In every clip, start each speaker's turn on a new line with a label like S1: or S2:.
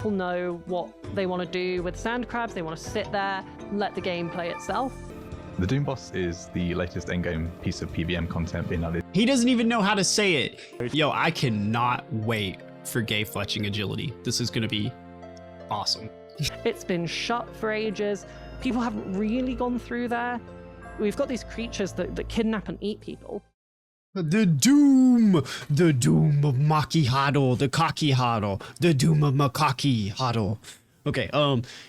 S1: People know what they want to do with sand crabs. They want to sit there, let the game play itself.
S2: The Doom boss is the latest endgame piece of PVM content being added.
S3: He doesn't even know how to say it. Yo, I cannot wait for gay fletching agility. This is gonna be awesome.
S1: It's been shut for ages. People haven't really gone through there. We've got these creatures that kidnap and eat people.
S3: The Doom of Mokhaiotl, the Mokhaiotl, the Doom of Mokhaiotl. Okay,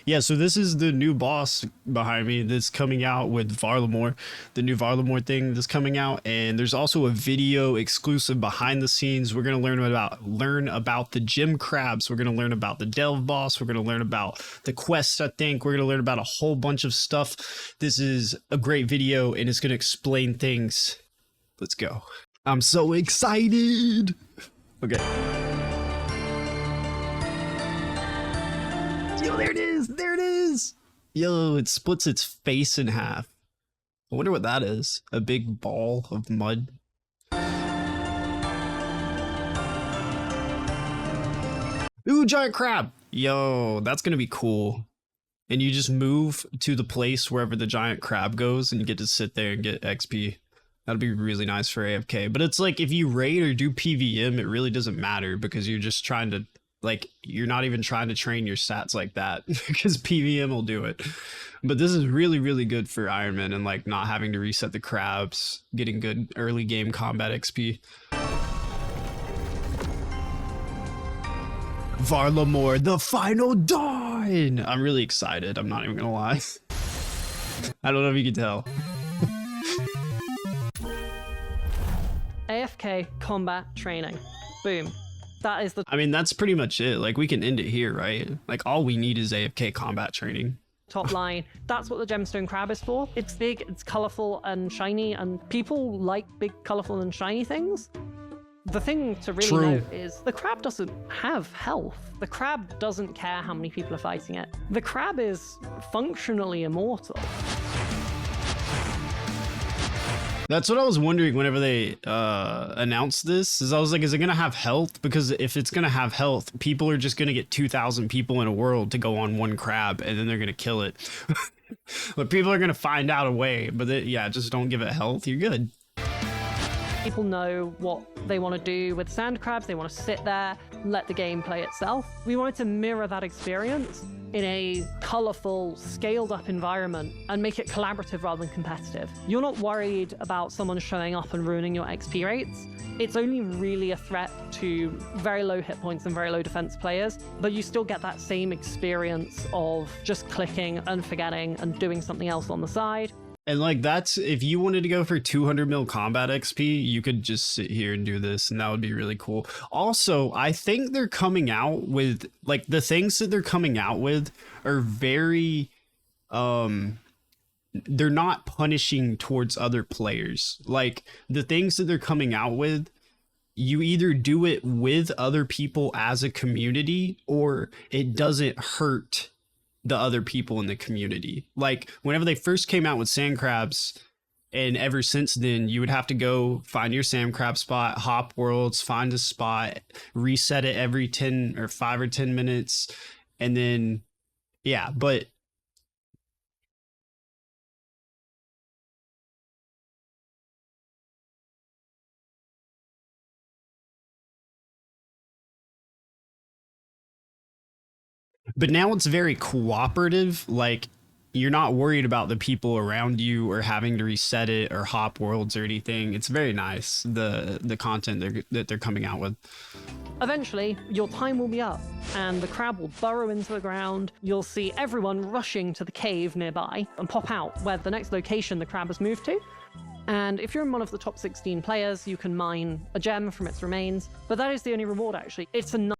S3: yeah, so this is the new boss behind me that's coming out with Varlamore, the new Varlamore thing that's coming out, and there's also a video exclusive behind the scenes. We're gonna learn about the gem crabs. We're gonna learn about the delve boss. We're gonna learn about the quests. I think we're gonna learn about a whole bunch of stuff. This is a great video, and it's gonna explain things. Let's go. I'm so excited. Okay. Yo, there it is. There it is. Yo, it splits its face in half. I wonder what that is. A big ball of mud. Ooh, giant crab. Yo, that's gonna be cool. And you just move to the place wherever the giant crab goes and you get to sit there and get XP. That'd be really nice for AFK. But it's like if you raid or do PVM, it really doesn't matter because you're just trying to, like, you're not even trying to train your stats like that because PVM will do it. But this is really, really good for Iron Man and like not having to reset the crabs, getting good early game combat XP. Varlamore, the final dawn. I'm really excited. I'm not even gonna lie. I don't know if you can tell.
S1: AFK combat training. Boom. That is the...
S3: I mean, that's pretty much it. Like, we can end it here, right? Like, all we need is AFK combat training.
S1: Top line. That's what the Gemstone Crab is for. It's big, it's colorful and shiny, and people like big, colorful and shiny things. The thing to really note is the crab doesn't have health. The crab doesn't care how many people are fighting it. The crab is functionally immortal.
S3: That's what I was wondering whenever they announced this, is I was like, is it gonna have health? Because if it's gonna have health, people are just gonna get 2,000 people in a world to go on one crab and then they're gonna kill it. But people are gonna find out a way, but yeah, just don't give it health, you're good.
S1: People know what they want to do with sand crabs. They want to sit there, let the game play itself. We wanted to mirror that experience in a colorful, scaled up environment and make it collaborative rather than competitive. You're not worried about someone showing up and ruining your XP rates. It's only really a threat to very low hit points and very low defense players, but you still get that same experience of just clicking and forgetting and doing something else on the side.
S3: And like, that's, if you wanted to go for 200 mil combat XP, you could just sit here and do this and that would be really cool. Also, I think they're coming out with, like, the things that they're coming out with are very, they're not punishing towards other players. Like, the things that they're coming out with, you either do it with other people as a community or it doesn't hurt the other people in the community. Like, whenever they first came out with sand crabs, and ever since then, you would have to go find your sand crab spot, hop worlds, find a spot, reset it every 10 or 5 or 10 minutes, and then, yeah, but now it's very cooperative. Like, you're not worried about the people around you or having to reset it or hop worlds or anything. It's very nice, the content that they're coming out with.
S1: Eventually, your time will be up, and the crab will burrow into the ground. You'll see everyone rushing to the cave nearby and pop out where the next location the crab has moved to. And if you're in one of the top 16 players, you can mine a gem from its remains. But that is the only reward, actually. It's a...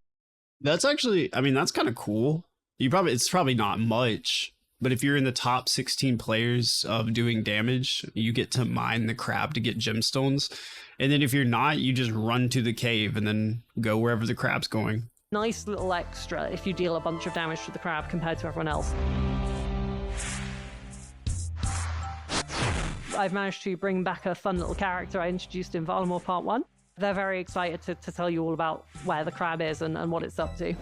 S3: That's actually, I mean, that's kind of cool. It's probably not much, but if you're in the top 16 players of doing damage, you get to mine the crab to get gemstones. And then if you're not, you just run to the cave and then go wherever the crab's going.
S1: Nice little extra if you deal a bunch of damage to the crab compared to everyone else. I've managed to bring back a fun little character I introduced in Varlamore Part 1. They're very excited to tell you all about where the crab is and what it's up to.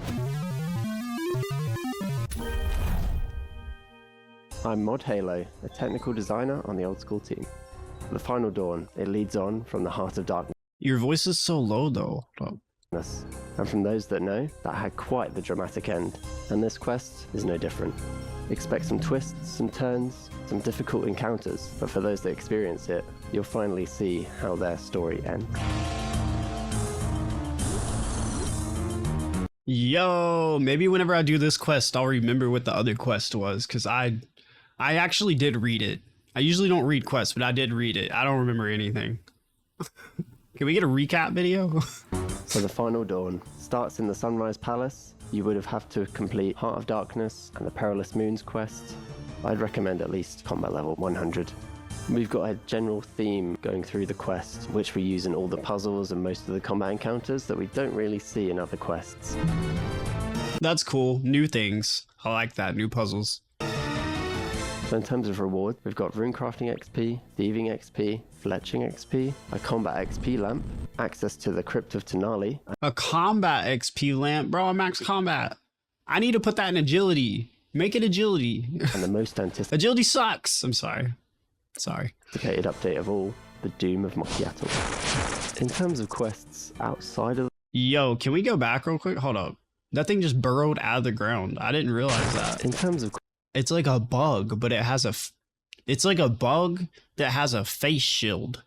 S4: I'm Mod Halo, a technical designer on the Old School team. The Final Dawn, it leads on from the Heart of Darkness,
S3: Your voice is so low though. Oh.
S4: and from those that know, that had quite the dramatic end, and this quest is no different. Expect some twists, some turns, some difficult encounters, but for those that experience it, you'll finally see how their story ends.
S3: Yo, maybe whenever I do this quest, I'll remember what the other quest was, because I actually did read it. I usually don't read quests, but I did read it. I don't remember anything. Can we get a recap video?
S4: So the Final Dawn starts in the Sunrise Palace. You would have to complete Heart of Darkness and the Perilous Moons quest. I'd recommend at least combat level 100. We've got a general theme going through the quest, which we use in all the puzzles and most of the combat encounters that we don't really see in other quests.
S3: That's cool. New things. I like that. New puzzles.
S4: So in terms of reward, we've got RuneCrafting XP, Thieving XP, Fletching XP, a Combat XP lamp, access to the Crypt of Tenali,
S3: A combat XP lamp, bro. I'm max combat. I need to put that in agility. Make it agility.
S4: and the most anticipated
S3: Agility sucks. I'm sorry.
S4: update of all, the Doom of Mokhaiotl. In terms of quests outside of
S3: Yo, can we go back real quick? Hold up. That thing just burrowed out of the ground. I didn't realize that.
S4: in terms of
S3: It's like a bug, but it has a... It's like a bug that has a face shield.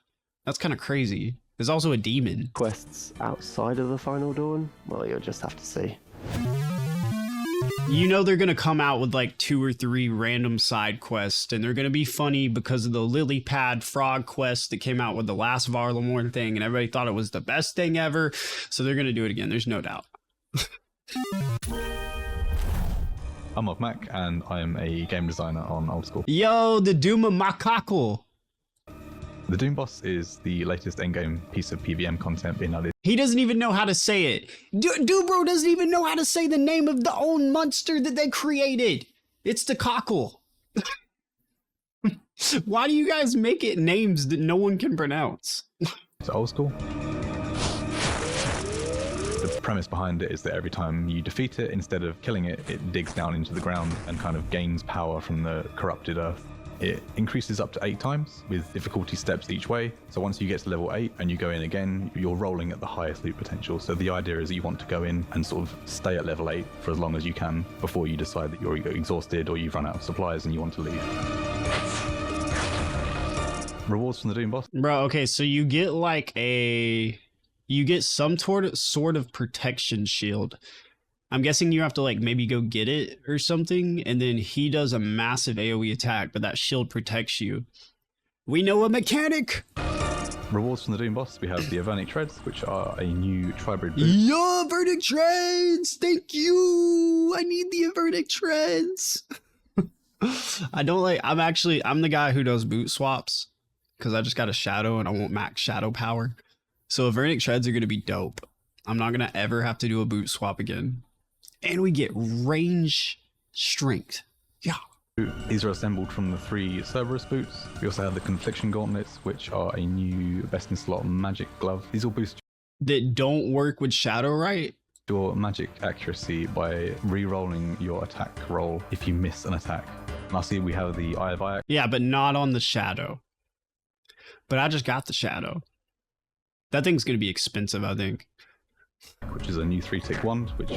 S3: That's kind of crazy. There's also a demon.
S4: quests outside of the Final Dawn, well, you'll just have to see.
S3: You know they're gonna come out with like 2 or 3 random side quests, and they're gonna be funny because of the lily pad frog quest that came out with the last Varlamore thing, and everybody thought it was the best thing ever, so they're gonna do it again. There's no doubt.
S2: I'm Mac, and I am a game designer on Old School.
S3: Yo, the Doom of Mokhaiotl.
S2: The Doom boss is the latest endgame piece of PVM content being added.
S3: He doesn't even know how to say it. Dubro doesn't even know how to say the name of the own monster that they created. It's the cockle. Why do you guys make it names that no one can pronounce?
S2: So Old School. The premise behind it is that every time you defeat it, instead of killing it, it digs down into the ground and kind of gains power from the corrupted earth. It increases up to 8 times with difficulty steps each way. So once you get to level 8 and you go in again, you're rolling at the highest loot potential. So the idea is that you want to go in and sort of stay at level 8 for as long as you can before you decide that you're exhausted or you've run out of supplies and you want to leave. Rewards from the Doom boss.
S3: Bro, okay, so you get like you get some sort of protection shield. I'm guessing you have to like maybe go get it or something, and then he does a massive AoE attack, but that shield protects you. We know a mechanic!
S2: Rewards from the Doom boss, we have the Avernic Treads, which are a new tri-breed boot.
S3: Yo, Avernic Treads! Thank you! I need the Avernic Treads! I'm the guy who does boot swaps, because I just got a shadow and I want max shadow power. So Avernic Treads are going to be dope. I'm not going to ever have to do a boot swap again. And we get range strength. Yeah.
S2: These are assembled from the 3 Cerberus boots. We also have the Confliction Gauntlets, which are a new best in slot magic glove. These will boost
S3: That don't work with shadow, right?
S2: your magic accuracy by re-rolling your attack roll if you miss an attack. Lastly, we have the Eye of Ix,
S3: Yeah, but not on the shadow. But I just got the shadow. That thing's going to be expensive, I think.
S2: which is a new 3-tick wand, which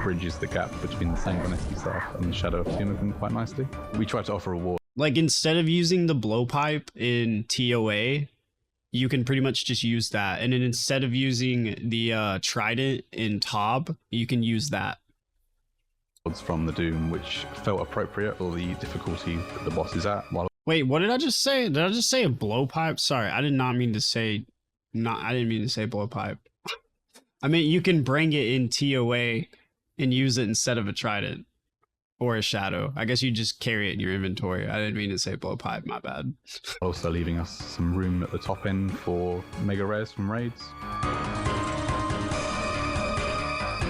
S2: bridges the gap between the Sanguinetti staff and the Shadow of Thieving quite nicely. We try to offer rewards.
S3: Like, instead of using the blowpipe in TOA, you can pretty much just use that. And then instead of using the trident in Tob, you can use that.
S2: From the Doom, which felt appropriate for the difficulty that the boss is at. While
S3: Wait, what did I just say? Did I just say a blowpipe? Sorry, I did not mean to say... I didn't mean to say blowpipe. I mean, you can bring it in TOA and use it instead of a trident or a shadow. I guess you just carry it in your inventory. I didn't mean to say blowpipe, my bad.
S2: also leaving us some room at the top end for mega rares from raids.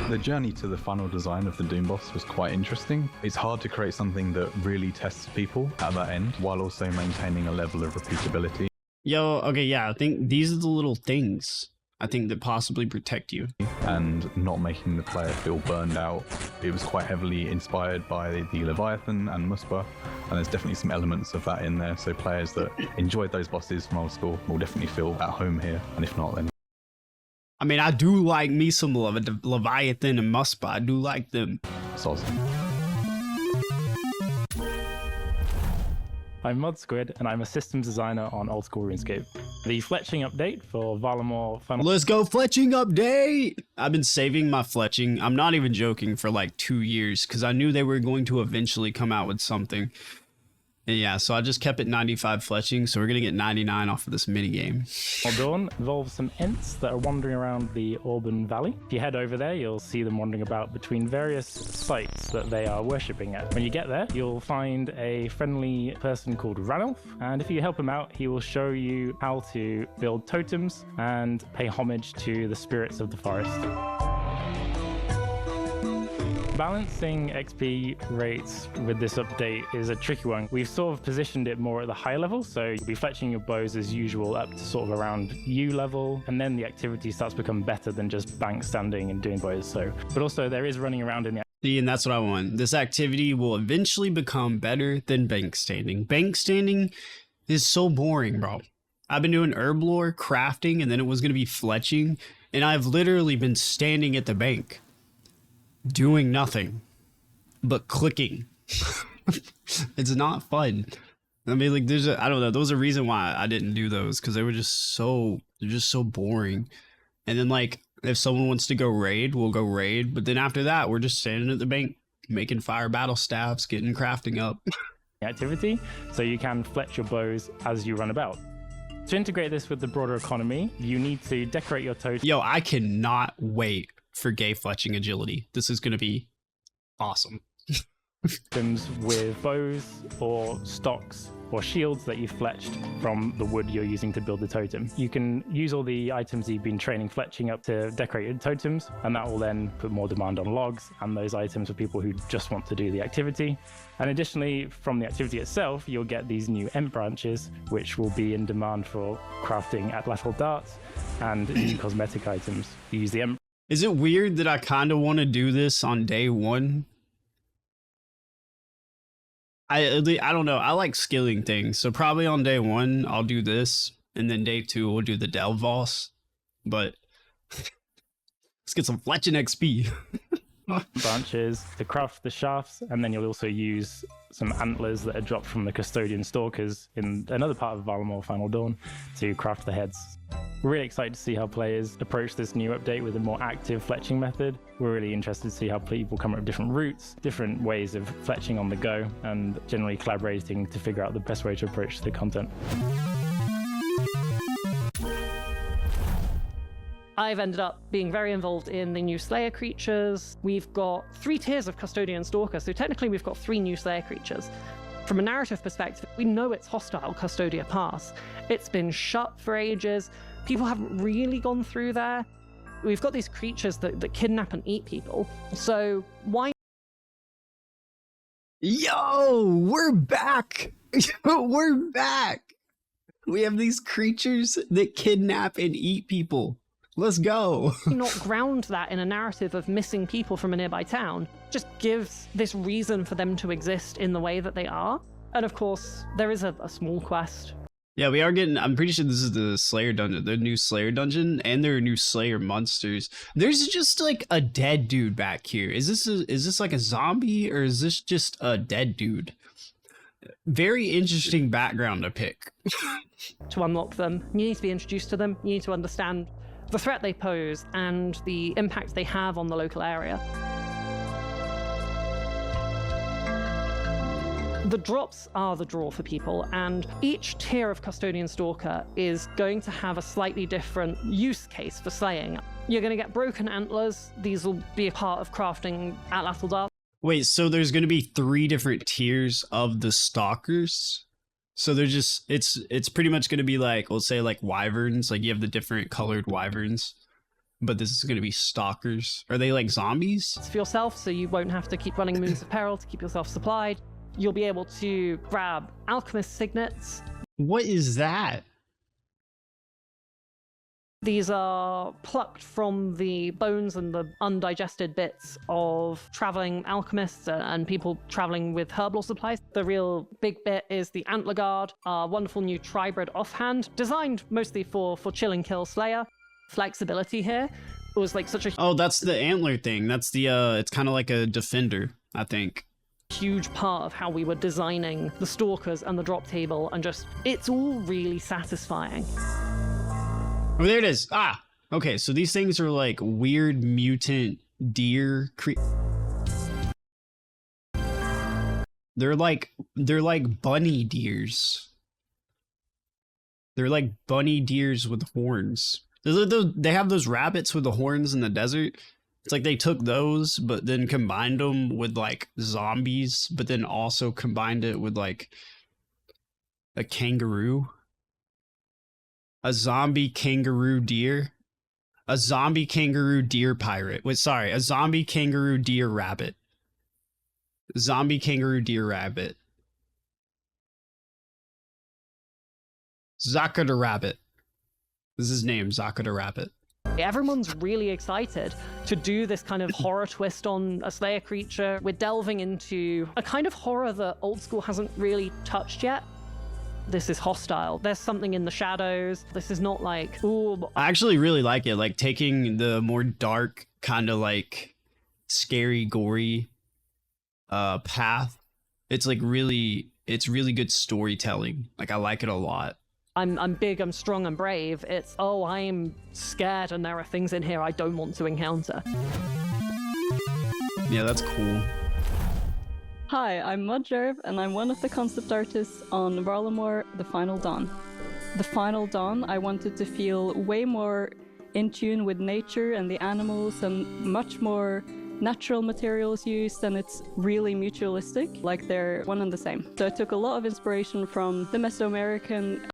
S2: The journey to the final design of the Doom boss was quite interesting. It's hard to create something that really tests people at that end while also maintaining a level of repeatability.
S3: Yo, okay, yeah, I think these are the little things. I think that possibly protect you.
S2: And not making the player feel burned out. It was quite heavily inspired by the Leviathan and Muspah, and there's definitely some elements of that in there, so players that enjoyed those bosses from Old School will definitely feel at home here, and if not, then...
S3: I mean, I do like me some Leviathan and Muspah. I do like them.
S2: It's awesome.
S5: I'm Mod Squid, and I'm a systems designer on Old School RuneScape. The Fletching update for Varlamore final...
S3: Let's go Fletching update! I've been saving my Fletching, I'm not even joking, for like 2 years, because I knew they were going to eventually come out with something. And yeah, so I just kept it 95 Fletching, so we're gonna get 99 off of this minigame.
S5: Dawn involves some Ents that are wandering around the Auburn Valley. If you head over there, you'll see them wandering about between various sites that they are worshipping at. When you get there, you'll find a friendly person called Ranulf, and if you help him out, he will show you how to build totems and pay homage to the spirits of the forest. Balancing XP rates with this update is a tricky one. We've sort of positioned it more at the high level, so you'll be fletching your bows as usual up to sort of around U level, and then the activity starts to become better than just bank standing and doing bows. But also there is running around in the...
S3: See, and that's what I want. This activity will eventually become better than bank standing. Bank standing is so boring, bro. I've been doing herb lore, crafting, and then it was going to be fletching, and I've literally been standing at the bank doing nothing but clicking. It's not fun. I mean, like, I don't know, there was a reason why I didn't do those, because they're just so boring. And then, like, if someone wants to go raid, we'll go raid, but then after that we're just standing at the bank making fire battle staffs, getting crafting up.
S5: Activity, so you can fletch your bows as you run about. To integrate this with the broader economy, you need to decorate your totem.
S3: Yo, I cannot wait for gay fletching agility. This is going to be awesome.
S5: With bows or stocks or shields that you fletched from the wood you're using to build the totem. You can use all the items you've been training fletching up to decorate your totems, and that will then put more demand on logs and those items for people who just want to do the activity. And additionally, from the activity itself, you'll get these new Ent branches, which will be in demand for crafting atlatl darts and new cosmetic items. You use the Ent.
S3: Is it weird that I kind of want to do this on day one? I don't know. I like skilling things. So probably on day one, I'll do this. And then day two, we'll do the Delvos. But let's get some fletching XP.
S5: Branches to craft the shafts, and then you'll also use some antlers that are dropped from the Custodian Stalkers in another part of Varlamore Final Dawn to craft the heads. We're really excited to see how players approach this new update with a more active fletching method. We're really interested to see how people come up with different routes, different ways of fletching on the go, and generally collaborating to figure out the best way to approach the content.
S1: I've ended up being very involved in the new Slayer creatures. We've got 3 tiers of Custodian Stalker, so technically we've got 3 new Slayer creatures. From a narrative perspective, we know it's hostile Custodia Pass. It's been shut for ages. People haven't really gone through there. We've got these creatures that kidnap and eat people. So why...
S3: Yo, we're back. We're back. We have these creatures that kidnap and eat people. Let's go.
S1: not ground that in a narrative of missing people from a nearby town? Just gives this reason for them to exist in the way that they are. And of course, there is a small quest.
S3: Yeah, we are getting, I'm pretty sure this is the Slayer dungeon, the new Slayer dungeon, and there are new Slayer monsters. There's just like a dead dude back here. Is this like a zombie, or is this just a dead dude? Very interesting background to pick.
S1: To unlock them, you need to be introduced to them. You need to understand the threat they pose and the impact they have on the local area. The drops are the draw for people, and each tier of Custodian Stalker is going to have a slightly different use case for slaying. You're going to get broken antlers. These will be a part of crafting atlatl darts.
S3: Wait, so there's going to be 3 different tiers of the stalkers? So they're just, it's pretty much going to be like, let's say like wyverns, like you have the different colored wyverns, but this is going to be stalkers. Are they like zombies?
S1: For yourself, so you won't have to keep running Moons of Peril to keep yourself supplied. You'll be able to grab alchemist signets.
S3: What is that?
S1: These are plucked from the bones and the undigested bits of traveling alchemists and people traveling with herbal supplies. The real big bit is the Antler Guard, our wonderful new tribrid offhand, designed mostly for chill and kill slayer. Flexibility here was like such a
S3: Oh, that's the antler thing. That's the it's kind of like a defender, I think.
S1: huge part of how we were designing the stalkers and the drop table, and just it's all really satisfying.
S3: Oh, there it is. Ah, okay. So these things are like weird mutant deer. They're like bunny deers. They're like bunny deers with horns. They have those rabbits with the horns in the desert. It's like they took those, but then combined them with like zombies, but then also combined it with like a kangaroo. A zombie kangaroo deer. A zombie kangaroo deer pirate. Wait, sorry. A zombie kangaroo deer rabbit. Zombie kangaroo deer rabbit. Zaka the rabbit. This is his name, Zaka the rabbit.
S1: Everyone's really excited to do this kind of horror twist on a Slayer creature. We're delving into a kind of horror that Old School hasn't really touched yet. This is hostile. There's something in the shadows. This is not like, ooh.
S3: I actually really like it, like taking the more dark, kind of like scary, gory path. It's like it's really good storytelling. Like I like it a lot.
S1: I'm big, I'm strong, I'm brave. It's, oh, I'm scared and there are things in here I don't want to encounter.
S3: Yeah, that's cool.
S6: Hi, I'm Muderv, and I'm one of the concept artists on Varlamore, The Final Dawn. The Final Dawn, I wanted to feel way more in tune with nature and the animals and much more natural materials used, and it's really mutualistic, like they're one and the same. So I took a lot of inspiration from the Mesoamerican.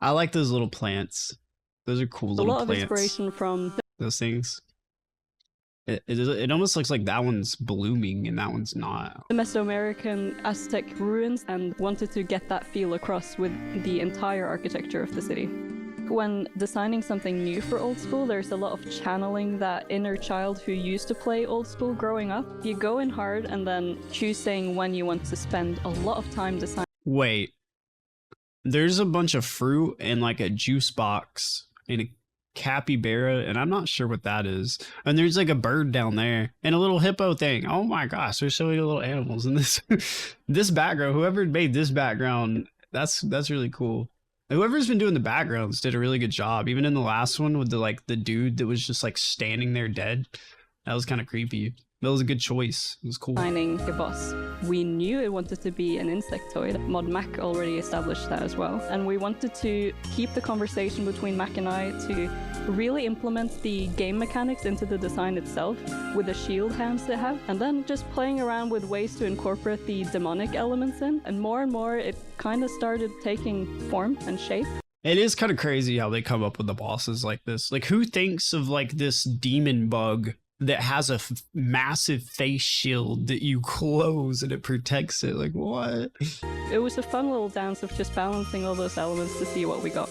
S3: I like those little plants. Those are cool little plants.
S6: A lot of inspiration from
S3: those things. It almost looks like that one's blooming and that one's not.
S6: the Mesoamerican Aztec ruins, and wanted to get that feel across with the entire architecture of the city. When designing something new for Old School, there's a lot of channeling that inner child who used to play Old School growing up. You go in hard and then choosing when you want to spend a lot of time designing.
S3: Wait. There's a bunch of fruit and like a juice box and a capybara, and I'm not sure what that is. And there's like a bird down there and a little hippo thing. Oh my gosh, there's so many little animals in this this background. Whoever made this background, that's really cool. Whoever's been doing the backgrounds did a really good job. Even in the last one with the dude that was just like standing there dead. That was kind of creepy. That was a good choice. It was cool.
S6: Designing a boss. We knew it wanted to be an insectoid. Mod Mac already established that as well. And we wanted to keep the conversation between Mac and I to really implement the game mechanics into the design itself with the shield hands they have, and then just playing around with ways to incorporate the demonic elements in. And more, it kind of started taking form and shape.
S3: It is kind of crazy how they come up with the bosses like this. Like, who thinks of like this demon bug that has a massive face shield that you close and it protects it? Like, what?
S6: It was a fun little dance of just balancing all those elements to see what we got.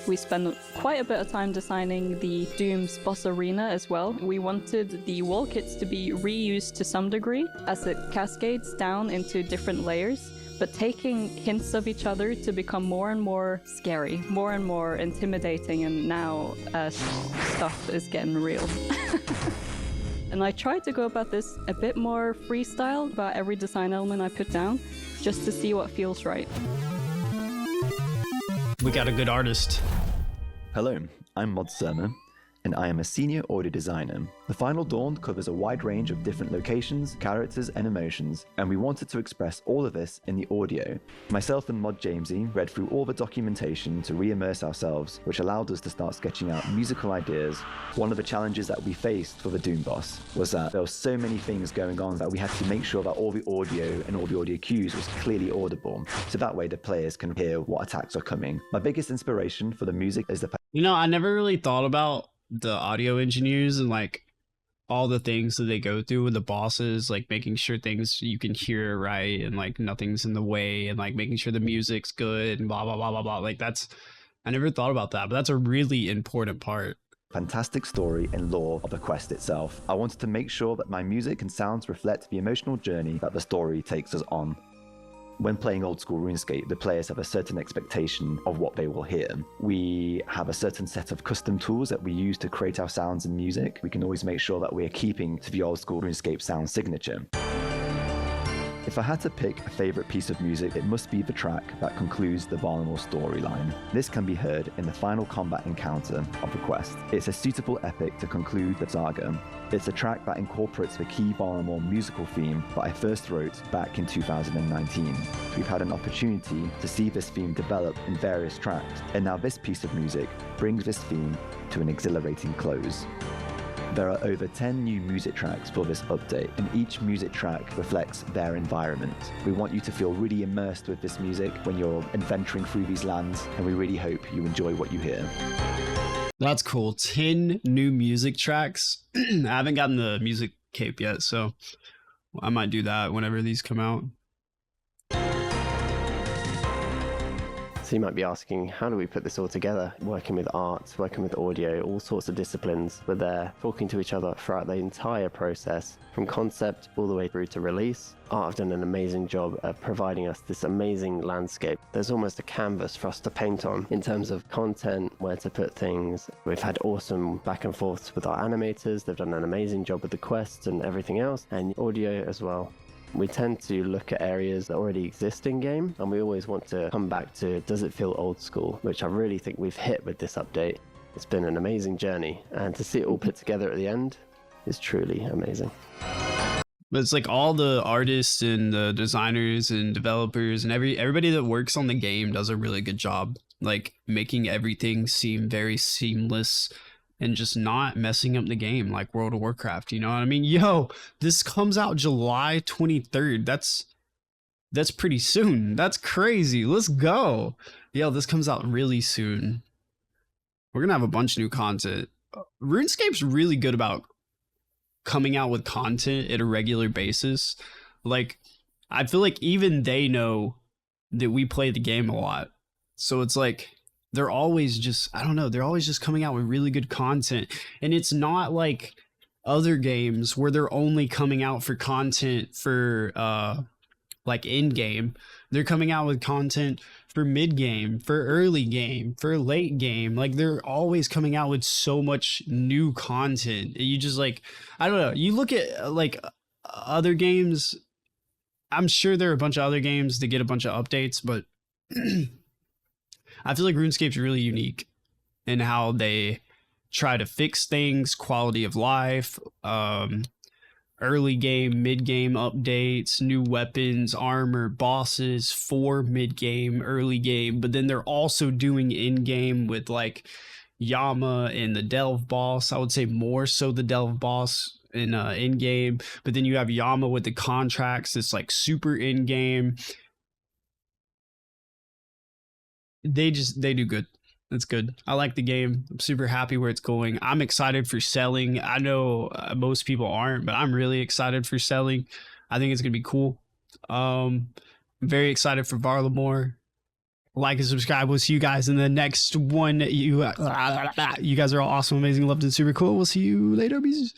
S6: We spent quite a bit of time designing the Doom's boss arena as well. We wanted the wall kits to be reused to some degree as it cascades down into different layers, but taking hints of each other to become more and more scary, more and more intimidating, and now stuff is getting real. And I tried to go about this a bit more freestyle about every design element I put down, just to see what feels right.
S3: We got a good artist.
S7: Hello, I'm Mod Serma, and I am a senior audio designer. The Final Dawn covers a wide range of different locations, characters, and emotions, and we wanted to express all of this in the audio. Myself and Mod Jamesy read through all the documentation to re-immerse ourselves, which allowed us to start sketching out musical ideas. One of the challenges that we faced for the Doom boss was that there were so many things going on that we had to make sure that all the audio and all the audio cues was clearly audible, so that way the players can hear what attacks are coming. My biggest inspiration for the music is the
S3: You know, I never really thought about the audio engineers and like all the things that they go through with the bosses, like making sure things you can hear right and like nothing's in the way, and like making sure the music's good and blah blah blah blah blah. Like that's I never thought about that, but that's a really important part.
S7: Fantastic story and lore of the quest itself. I wanted to make sure that my music and sounds reflect the emotional journey that the story takes us on. When playing Old School RuneScape, the players have a certain expectation of what they will hear. We have a certain set of custom tools that we use to create our sounds and music. We can always make sure that we are keeping to the Old School RuneScape sound signature. If I had to pick a favourite piece of music, it must be the track that concludes the Varlamore storyline. This can be heard in the final combat encounter of the quest. It's a suitable epic to conclude the saga. It's a track that incorporates the key Varlamore musical theme that I first wrote back in 2019. We've had an opportunity to see this theme develop in various tracks, and now this piece of music brings this theme to an exhilarating close. There are over 10 new music tracks for this update, and each music track reflects their environment. We want you to feel really immersed with this music when you're adventuring through these lands, and we really hope you enjoy what you hear.
S3: That's cool. 10 new music tracks. I haven't gotten the music cape yet, so I might do that whenever these come out.
S4: So you might be asking, how do we put this all together? Working with art, working with audio, all sorts of disciplines. We're there talking to each other throughout the entire process, from concept all the way through to release. Art have done an amazing job of providing us this amazing landscape. There's almost a canvas for us to paint on in terms of content, where to put things. We've had awesome back and forths with our animators. They've done an amazing job with the quests and everything else, and audio as well. We tend to look at areas that already exist in game, and we always want to come back to, does it feel old school? Which I really think we've hit with this update. It's been an amazing journey, and to see it all put together at the end is truly amazing.
S3: But it's like all the artists and the designers and developers and everybody that works on the game does a really good job, like making everything seem very seamless and just not messing up the game like World of Warcraft, you know what I mean? Yo, this comes out July 23rd. That's pretty soon. That's crazy. Let's go. Yo, this comes out really soon. We're gonna have a bunch of new content. RuneScape's really good about coming out with content at a regular basis. Like, I feel like even they know that we play the game a lot. So it's like, they're always just, I don't know, they're always just coming out with really good content. And it's not like other games where they're only coming out for content for like in game. They're coming out with content for mid game, for early game, for late game. Like, they're always coming out with so much new content. You just, like, I don't know, you look at like other games, I'm sure there are a bunch of other games that get a bunch of updates, but I feel like RuneScape's really unique in how they try to fix things, quality of life, early game, mid game updates, new weapons, armor, bosses for mid game, early game. But then they're also doing in game with like Yama and the Delve boss. I would say more so the Delve boss in game. But then you have Yama with the contracts. It's like super in game. They do good. That's good. I like the game. I'm super happy where it's going. I'm excited for selling. I know most people aren't, but I'm really excited for selling. I think it's gonna be cool. I'm very excited for Varlamore. Like and subscribe. We'll see you guys in the next one. You guys are all awesome, amazing, loved, and super cool. We'll see you later. Peace.